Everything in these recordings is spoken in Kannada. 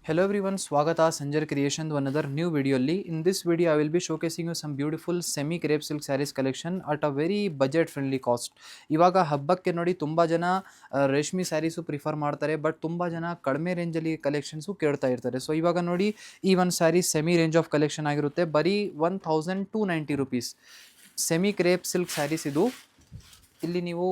Hello everyone, Swagata Sanjar Creation to another new video. In this video, I will be showcasing you some beautiful semi crepe silk sarees collection at a very budget friendly cost. ಇವಾಗ ಹಬ್ಬಕ್ಕೆ ನೋಡಿ ತುಂಬ ಜನ ರೇಷ್ಮೆ ಸ್ಯಾರೀಸು ಪ್ರಿಫರ್ ಮಾಡ್ತಾರೆ, ಬಟ್ ತುಂಬ ಜನ ಕಡಿಮೆ ರೇಂಜಲ್ಲಿ ಕಲೆಕ್ಷನ್ಸು ಕೇಳ್ತಾ ಇರ್ತಾರೆ. ಸೊ ಇವಾಗ ನೋಡಿ ಈ ಒಂದು sari semi range of collection ಆಗಿರುತ್ತೆ, ಬರೀ 1290 rupees semi crepe silk saris ಇದು. ಇಲ್ಲಿ ನೀವು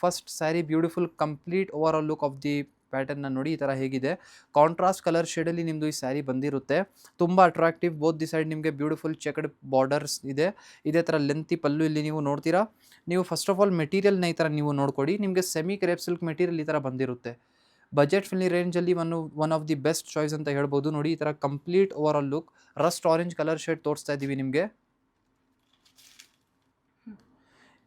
first sari beautiful complete overall look of the ಪ್ಯಾಟರ್ನ ನೋಡಿ, ಈ ಥರ ಹೇಗಿದೆ. ಕಾಂಟ್ರಾಸ್ಟ್ ಕಲರ್ ಶೇಡಲ್ಲಿ ನಿಮ್ಮದು ಈ ಸ್ಯಾರಿ ಬಂದಿರುತ್ತೆ. ತುಂಬ ಅಟ್ರಾಕ್ಟಿವ್, ಬೋತ್ ದಿ ಸೈಡ್ ನಿಮಗೆ ಬ್ಯೂಟಿಫುಲ್ ಚೆಕ್ಡ್ ಬಾರ್ಡರ್ಸ್ ಇದೆ. ಇದೇ ಥರ ಲೆಂತಿ ಪಲ್ಲು ಇಲ್ಲಿ ನೀವು ನೋಡ್ತೀರಾ. ನೀವು ಫಸ್ಟ್ ಆಫ್ ಆಲ್ ಮೆಟೀರಿಯಲ್ನ ಈ ಥರ ನೀವು ನೋಡ್ಕೊಡಿ. ನಿಮಗೆ ಸೆಮಿ ಕ್ರೇಪ್ ಸಿಲ್ಕ್ ಮೆಟೀರಿಯಲ್ ಈ ಥರ ಬಂದಿರುತ್ತೆ. ಬಜೆಟ್ ಫ್ರೆಂಡ್ಲಿ ರೇಂಜಲ್ಲಿ one of the best choice ಅಂತ ಹೇಳ್ಬೋದು. ನೋಡಿ ಈ ಥರ complete overall look Rust orange colour shade ತೋರಿಸ್ತಾ ಇದ್ದೀವಿ ನಿಮಗೆ.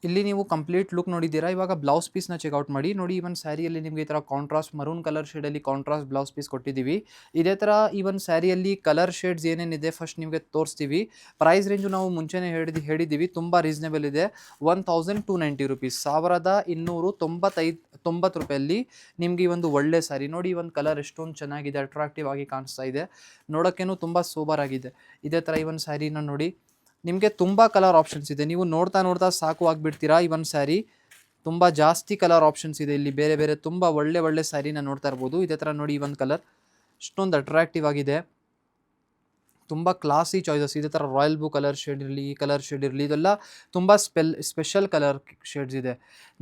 ಇಲ್ಲಿ ನೀವು ಕಂಪ್ಲೀಟ್ ಲುಕ್ ನೋಡಿದ್ದೀರಾ. ಇವಾಗ ಬ್ಲೌಸ್ ಪೀಸ್ನ ಚೆಕ್ಔಟ್ ಮಾಡಿ. ನೋಡಿ ಈ ಒಂದು ಸ್ಯಾರಿಯಲ್ಲಿ ನಿಮಗೆ ಈ ಥರ ಕಾಂಟ್ರಾಸ್ಟ್ ಮರೂನ್ ಕಲರ್ ಶೇಡಲ್ಲಿ ಕಾಂಟ್ರಾಸ್ಟ್ ಬ್ಲೌಸ್ ಪೀಸ್ ಕೊಟ್ಟಿದ್ದೀವಿ. ಇದೇ ಥರ ಈ ಒಂದು ಸ್ಯಾರಿಯಲ್ಲಿ ಕಲರ್ ಶೇಡ್ಸ್ ಏನೇನಿದೆ ಫಸ್ಟ್ ನಿಮಗೆ ತೋರಿಸ್ತೀವಿ. ಪ್ರೈಸ್ ರೇಂಜು ನಾವು ಮುಂಚೆನೇ ಹೇಳಿದ್ದೀವಿ, ತುಂಬ ರೀಸನೇಬಲ್ ಇದೆ. 1290 ರುಪೀಸ್, 1290 ರೂಪಾಯಲ್ಲಿ ನಿಮಗೆ ಈ ಒಂದು ಒಳ್ಳೆ ಸ್ಯಾರಿ. ನೋಡಿ ಈ ಒಂದು ಕಲರ್ ಎಷ್ಟೊಂದು ಚೆನ್ನಾಗಿದೆ, ಅಟ್ರಾಕ್ಟಿವ್ ಆಗಿ ಕಾಣಿಸ್ತಾ ಇದೆ, ನೋಡೋಕ್ಕೇನು ತುಂಬ ಸೂಪರ್ ಆಗಿದೆ. ಇದೇ ಥರ ಈ ಒಂದು ಸ್ಯಾರಿನ ನೋಡಿ, ನಿಮಗೆ ತುಂಬ ಕಲರ್ ಆಪ್ಷನ್ಸ್ ಇದೆ. ನೀವು ನೋಡ್ತಾ ಸಾಕು ಆಗಿಬಿಡ್ತೀರಾ. ಈ ಒಂದು ಸ್ಯಾರಿ ತುಂಬ ಜಾಸ್ತಿ ಕಲರ್ ಆಪ್ಷನ್ಸ್ ಇದೆ. ಇಲ್ಲಿ ಬೇರೆ ಬೇರೆ ತುಂಬ ಒಳ್ಳೆ ಸ್ಯಾರಿನ ನೋಡ್ತಾ ಇರ್ಬೋದು. ಇದೇ ಥರ ನೋಡಿ ಈ ಒಂದು ಕಲರ್ ಇಷ್ಟೊಂದು ಅಟ್ರಾಕ್ಟಿವ್ ಆಗಿದೆ, ತುಂಬ ಕ್ಲಾಸಿ ಚಾಯ್ಸಸ್. ಇದೇ ಥರ ರಾಯಲ್ ಬ್ಲೂ ಕಲರ್ ಶೇಡ್ ಇರಲಿ, ಈ ಕಲರ್ ಶೇಡ್ ಇರಲಿ, ಇದೆಲ್ಲ ತುಂಬ ಸ್ಪೆಷಲ್ ಕಲರ್ ಶೇಡ್ಸ್ ಇದೆ.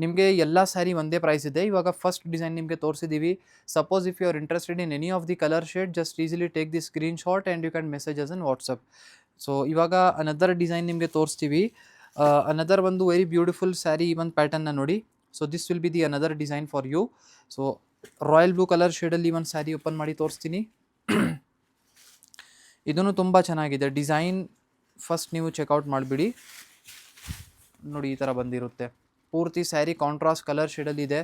ನಿಮಗೆ ಎಲ್ಲ ಸ್ಯಾರಿ ಒಂದೇ ಪ್ರೈಸ್ ಇದೆ. ಇವಾಗ ಫಸ್ಟ್ ಡಿಸೈನ್ ನಿಮಗೆ ತೋರಿಸಿದ್ದೀವಿ. Suppose if you are interested in any of the colour shade, just easily take the screenshot and you can message us in WhatsApp. So ಇವಾಗ ಅನದರ್ ಡಿಸೈನ್ ನಿಮಗೆ ತೋರಿಸ್ತೀವಿ. ಅನದರ್ ಒಂದು ವೆರಿ ಬ್ಯೂಟಿಫುಲ್ ಸ್ಯಾರಿ, ಈ ಒಂದು ಪ್ಯಾಟರ್ನ್ನ ನೋಡಿ. So this will be the another design for you. So royal blue colour ಶೇಡಲ್ಲಿ ಒಂದು ಸ್ಯಾರಿ ಓಪನ್ ಮಾಡಿ ತೋರಿಸ್ತೀನಿ. ಇದೂ ತುಂಬ ಚೆನ್ನಾಗಿದೆ ಡಿಸೈನ್. ಫಸ್ಟ್ ನೀವು ಚೆಕ್ಔಟ್ ಮಾಡಿಬಿಡಿ. ನೋಡಿ ಈ ಥರ ಬಂದಿರುತ್ತೆ. ಪೂರ್ತಿ ಸ್ಯಾರಿ ಕಾಂಟ್ರಾಸ್ಟ್ ಕಲರ್ ಶೇಡಲ್ಲಿ ಇದೆ,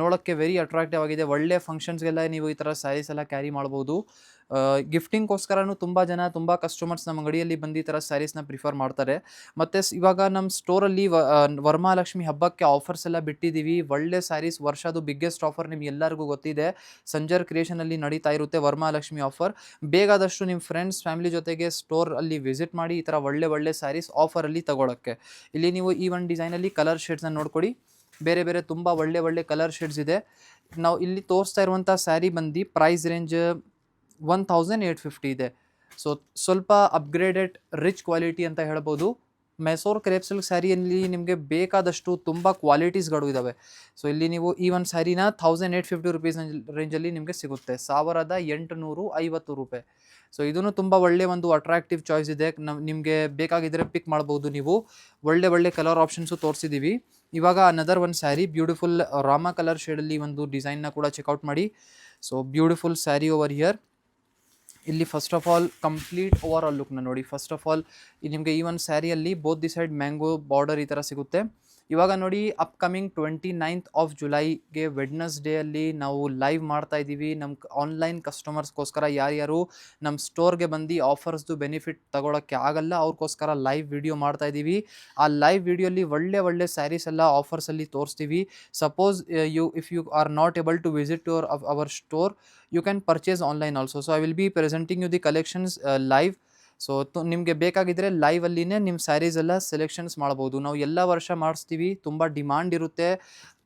ನೋಡೋಕ್ಕೆ ವೆರಿ ಅಟ್ರಾಕ್ಟಿವ್ ಆಗಿದೆ. ಒಳ್ಳೆ ಫಂಕ್ಷನ್ಸ್ಗೆಲ್ಲ ನೀವು ಈ ಥರ ಸ್ಯಾರೀಸ್ ಎಲ್ಲ ಕ್ಯಾರಿ ಮಾಡ್ಬೋದು. ಗಿಫ್ಟಿಂಗ್ಗೋಸ್ಕರನೂ ತುಂಬ ಕಸ್ಟಮರ್ಸ್ ನಮ್ಮ ಅಂಗಡಿಯಲ್ಲಿ ಬಂದು ಈ ಥರ ಸ್ಯಾರೀಸ್ನ ಪ್ರಿಫರ್ ಮಾಡ್ತಾರೆ. ಮತ್ತು ಇವಾಗ ನಮ್ಮ ಸ್ಟೋರಲ್ಲಿ ವರಮಹಾಲಕ್ಷ್ಮಿ ಹಬ್ಬಕ್ಕೆ ಆಫರ್ಸ್ ಎಲ್ಲ ಬಿಟ್ಟಿದ್ದೀವಿ. ಒಳ್ಳೆ ಸ್ಯಾರೀಸ್, ವರ್ಷದು ಬಿಗ್ಗೆಸ್ಟ್ ಆಫರ್ ನಿಮ್ಗೆ ಎಲ್ಲರಿಗೂ ಗೊತ್ತಿದೆ. ಸಂಜರ್ ಕ್ರಿಯೇಷನಲ್ಲಿ ನಡೀತಾ ಇರುತ್ತೆ ವರಮಹಾಲಕ್ಷ್ಮಿ ಆಫರ್. ಬೇಗಾದಷ್ಟು ನಿಮ್ಮ ಫ್ರೆಂಡ್ಸ್ ಫ್ಯಾಮಿಲಿ ಜೊತೆಗೆ ಸ್ಟೋರಲ್ಲಿ ವಿಸಿಟ್ ಮಾಡಿ ಈ ಥರ ಒಳ್ಳೆ ಸ್ಯಾರೀಸ್ ಆಫರಲ್ಲಿ ತಗೊಳ್ಳೋಕ್ಕೆ. ಇಲ್ಲಿ ನೀವು ಈ ಒಂದು ಡಿಸೈನಲ್ಲಿ ಕಲರ್ ಶೇಡ್ಸ್ನ ನೋಡ್ಕೊಡಿ. ಬೇರೆ ಬೇರೆ ತುಂಬ ಒಳ್ಳೆ ಕಲರ್ ಶೇಡ್ಸ್ ಇದೆ. ನಾವು ಇಲ್ಲಿ ತೋರಿಸ್ತಾ ಇರುವಂಥ ಸ್ಯಾರಿ ಬಂದು ಪ್ರೈಸ್ ರೇಂಜ್ 1850 ಇದೆ. ಸೊ ಸ್ವಲ್ಪ ಅಪ್ಗ್ರೇಡೆಡ್ ರಿಚ್ ಕ್ವಾಲಿಟಿ ಅಂತ ಹೇಳ್ಬೋದು. ಮೈಸೂರು ಕ್ರೇಪ್ ಸಿಲ್ಕ್ ಸ್ಯಾರಿಯಲ್ಲಿ ನಿಮಗೆ ಬೇಕಾದಷ್ಟು ತುಂಬ ಕ್ವಾಲಿಟೀಸ್ಗಳು ಇದ್ದಾವೆ. ಸೊ ಇಲ್ಲಿ ನೀವು ಈ ಒಂದು ಸ್ಯಾರಿನ 1850 ರುಪೀಸ್ ರೇಂಜಲ್ಲಿ ನಿಮಗೆ ಸಿಗುತ್ತೆ, 1850 ರೂಪಾಯಿ. ಸೊ ಇದೂ ತುಂಬ ಒಳ್ಳೆ ಒಂದು ಅಟ್ರಾಕ್ಟಿವ್ ಚಾಯ್ಸ್ ಇದೆ. ನಿಮಗೆ ಬೇಕಾಗಿದ್ದರೆ ಪಿಕ್ ಮಾಡ್ಬೋದು ನೀವು. ಒಳ್ಳೆ ಕಲರ್ ಆಪ್ಷನ್ಸು ತೋರಿಸಿದ್ದೀವಿ. ಇವಾಗ ಅನದರ್ ಒಂದು ಸ್ಯಾರಿ ಬ್ಯೂಟಿಫುಲ್ ರಾಮ ಕಲರ್ ಶೇಡಲ್ಲಿ ಒಂದು ಡಿಸೈನ್ನ ಕೂಡ ಚೆಕ್ಔಟ್ ಮಾಡಿ. So beautiful sari over here. ಇಲ್ಲಿ first of all complete overall ಲುಕ್ನ ನೋಡಿ. ಫಸ್ಟ್ ಆಫ್ ಆಲ್ ನಿಮಗೆ ಈ ಒಂದು ಸ್ಯಾರಿಯಲ್ಲಿ both the side mango border ಈ ಥರ ಸಿಗುತ್ತೆ. ಇವಾಗ ನೋಡಿ ಅಪ್ಕಮಿಂಗ್ 29th ಆಫ್ ಜುಲೈಗೆ ವೆಡ್ನಸ್ಡೇಯಲ್ಲಿ ನಾವು ಲೈವ್ ಮಾಡ್ತಾ ಇದ್ದೀವಿ. ನಮ್ಮ ಆನ್ಲೈನ್ ಕಸ್ಟಮರ್ಸ್ಗೋಸ್ಕರ ಯಾರ್ಯಾರು ನಮ್ಮ ಸ್ಟೋರ್ಗೆ ಬಂದು ಆಫರ್ಸ್ದು ಬೆನಿಫಿಟ್ ತಗೊಳ್ಳೋಕ್ಕೆ ಆಗಲ್ಲ, ಅವ್ರಿಗೋಸ್ಕರ ಲೈವ್ ವಿಡಿಯೋ ಮಾಡ್ತಾ ಇದ್ದೀವಿ. ಆ ಲೈವ್ ವಿಡಿಯೋಲಿ ಒಳ್ಳೆ ಸ್ಯಾರೀಸ್ ಎಲ್ಲ ಆಫರ್ಸಲ್ಲಿ ತೋರಿಸ್ತೀವಿ. Suppose if you are not able to visit our store, you can purchase online also. So I will be presenting you the collections live. So ನಿಮಗೆ ಬೇಕಾಗಿದ್ದರೆ ಲೈವಲ್ಲಿನೇ ನಿಮ್ಮ ಸ್ಯಾರೀಸ್ ಎಲ್ಲ ಸೆಲೆಕ್ಷನ್ಸ್ ಮಾಡ್ಬೋದು. ನಾವು ಎಲ್ಲ ವರ್ಷ ಮಾಡಿಸ್ತೀವಿ, ತುಂಬ ಡಿಮಾಂಡ್ ಇರುತ್ತೆ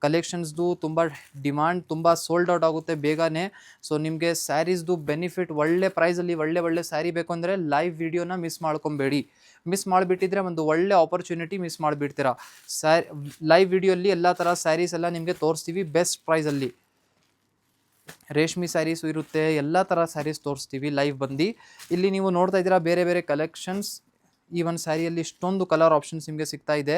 ಕಲೆಕ್ಷನ್ಸ್ದು, ತುಂಬ ಡಿಮಾಂಡ್, ತುಂಬ ಸೋಲ್ಡ್ ಔಟ್ ಆಗುತ್ತೆ ಬೇಗನೆ. ಸೊ ನಿಮಗೆ ಸ್ಯಾರೀಸ್ದು ಬೆನಿಫಿಟ್ ಒಳ್ಳೆ ಪ್ರೈಸಲ್ಲಿ ಒಳ್ಳೆ ಸ್ಯಾರಿ ಬೇಕು ಅಂದರೆ ಲೈವ್ ವಿಡಿಯೋನ ಮಿಸ್ ಮಾಡ್ಕೊಬೇಡಿ. ಮಿಸ್ ಮಾಡಿಬಿಟ್ಟಿದ್ರೆ ಒಂದು ಒಳ್ಳೆ ಆಪರ್ಚುನಿಟಿ ಮಿಸ್ ಮಾಡಿಬಿಡ್ತೀರಾ. ಲೈವ್ ವಿಡಿಯೋಲ್ಲಿ ಎಲ್ಲ ಥರ ಸ್ಯಾರೀಸ್ ಎಲ್ಲ ನಿಮಗೆ ತೋರಿಸ್ತೀವಿ ಬೆಸ್ಟ್ ಪ್ರೈಸಲ್ಲಿ. ರೇಷ್ಮೆ ಸ್ಯಾರೀಸು ಇರುತ್ತೆ, ಎಲ್ಲ ಥರ ಸ್ಯಾರೀಸ್ ತೋರಿಸ್ತೀವಿ ಲೈವ್ ಬಂದು. ಇಲ್ಲಿ ನೀವು ನೋಡ್ತಾ ಇದ್ದೀರಾ ಬೇರೆ ಕಲೆಕ್ಷನ್ಸ್. ಈ ಒಂದು ಸ್ಯಾರಿಯಲ್ಲಿ ಇಷ್ಟೊಂದು ಕಲರ್ ಆಪ್ಷನ್ಸ್ ನಿಮಗೆ ಸಿಗ್ತಾ ಇದೆ,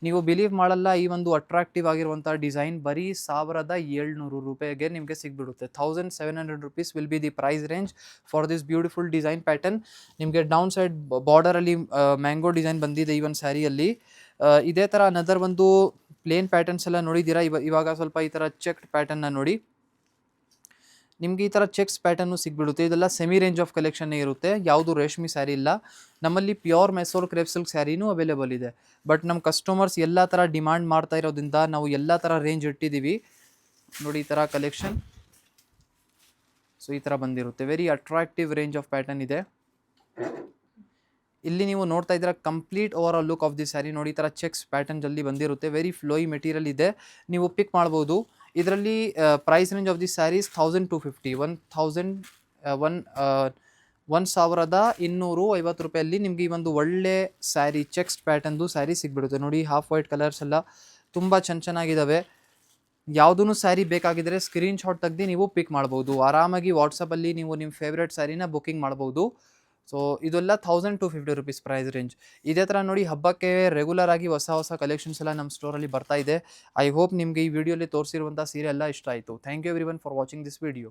ನೀವು ಬಿಲೀವ್ ಮಾಡಲ್ಲ. ಈ ಒಂದು ಅಟ್ರಾಕ್ಟಿವ್ ಆಗಿರುವಂಥ ಡಿಸೈನ್ ಬರೀ 1700 ರೂಪಾಯಿಗೆ ನಿಮಗೆ ಸಿಗ್ಬಿಡುತ್ತೆ. 1700 rupees will be the price range for this beautiful design pattern. ನಿಮಗೆ ಡೌನ್ ಸೈಡ್ ಬಾರ್ಡರಲ್ಲಿ ಮ್ಯಾಂಗೋ ಡಿಸೈನ್ ಬಂದಿದೆ ಈ ಒಂದು ಸ್ಯಾರಿಯಲ್ಲಿ. ಇದೇ ಥರ ಅನದರ್ ಒಂದು ಪ್ಲೇನ್ ಪ್ಯಾಟರ್ನ್ಸ್ ಎಲ್ಲ ನೋಡಿದ್ದೀರಾ. ಇವಾಗ ಸ್ವಲ್ಪ ಈ ಥರ ಚೆಕ್ಡ್ ಪ್ಯಾಟರ್ನ್ನ ನೋಡಿ. ನಿಮಗೆ ಈ ಥರ ಚೆಕ್ಸ್ ಪ್ಯಾಟರ್ನು ಸಿಗ್ಬಿಡುತ್ತೆ. ಇದೆಲ್ಲ ಸೆಮಿ ರೇಂಜ್ ಆಫ್ ಕಲೆಕ್ಷನ್ನೇ ಇರುತ್ತೆ, ಯಾವುದು ರೇಷ್ಮೆ ಸ್ಯಾರಿ ಇಲ್ಲ. ನಮ್ಮಲ್ಲಿ ಪ್ಯೂರ್ ಮೈಸೂರು ಕ್ರೇಪ್ ಸಿಲ್ಕ್ ಸ್ಯಾರಿನೂ ಅವೈಲೇಬಲ್ ಇದೆ. ಬಟ್ ನಮ್ಮ ಕಸ್ಟಮರ್ಸ್ ಎಲ್ಲ ಥರ ಡಿಮಾಂಡ್ ಮಾಡ್ತಾ ಇರೋದ್ರಿಂದ ನಾವು ಎಲ್ಲ ಥರ ರೇಂಜ್ ಇಟ್ಟಿದ್ದೀವಿ. ನೋಡಿ ಈ ಥರ ಕಲೆಕ್ಷನ್. ಸೊ ಈ ಥರ ಬಂದಿರುತ್ತೆ. Very attractive range of pattern ಇದೆ. ಇಲ್ಲಿ ನೀವು ನೋಡ್ತಾ ಇದ್ದೀರಾ complete overall look of the sari. ನೋಡಿ ಈ ಥರ ಚೆಕ್ಸ್ ಪ್ಯಾಟರ್ನ್ ಜಲ್ದಿ ಬಂದಿರುತ್ತೆ. ವೆರಿ ಫ್ಲೋಯಿ ಮೆಟೀರಿಯಲ್ ಇದೆ, ನೀವು ಪಿಕ್ ಮಾಡ್ಬೋದು. ಇದರಲ್ಲಿ price range of the saris 1250 1250 ರೂಪಾಯಲ್ಲಿ ನಿಮಗೆ ಈ ಒಂದು ಒಳ್ಳೆ ಸ್ಯಾರಿ ಚೆಕ್ಸ್ ಪ್ಯಾಟರ್ನ್ದು ಸ್ಯಾರಿ ಸಿಗ್ಬಿಡುತ್ತೆ. ನೋಡಿ ಹಾಫ್ ವೈಟ್ ಕಲರ್ಸ್ ಎಲ್ಲ ತುಂಬ ಚೆನ್ನಾಗಿದ್ದಾವೆ. ಯಾವುದೂ ಸ್ಯಾರಿ ಬೇಕಾಗಿದ್ದರೆ ಸ್ಕ್ರೀನ್ಶಾಟ್ ತೆಗ್ದು ನೀವು ಪಿಕ್ ಮಾಡ್ಬೋದು. ಆರಾಮಾಗಿ ವಾಟ್ಸಪ್ಪಲ್ಲಿ ನೀವು ನಿಮ್ಮ ಫೇವ್ರೆಟ್ ಸ್ಯಾರಿನ ಬುಕ್ಕಿಂಗ್ ಮಾಡ್ಬೋದು. ಸೊ ಇದೆಲ್ಲ 1250 ರುಪೀಸ್ ಪ್ರೈಸ್ ರೇಂಜ್. ಇದೇ ಥರ ನೋಡಿ ಹಬ್ಬಕ್ಕೆ ರೆಗ್ಯುಲರ್ ಆಗಿ ಹೊಸ ಕಲೆಕ್ಷನ್ಸ್ ಎಲ್ಲ ನಮ್ಮ ಸ್ಟೋರಲ್ಲಿ ಬರ್ತಾ ಇದೆ. ಐ ಹೋಪ್ ನಿಮಗೆ ಈ ವಿಡಿಯೋಲಿ ತೋರಿಸಿರುವಂಥ ಸೀರೆ ಎಲ್ಲ ಇಷ್ಟ ಆಯಿತು. Thank you everyone for watching this video.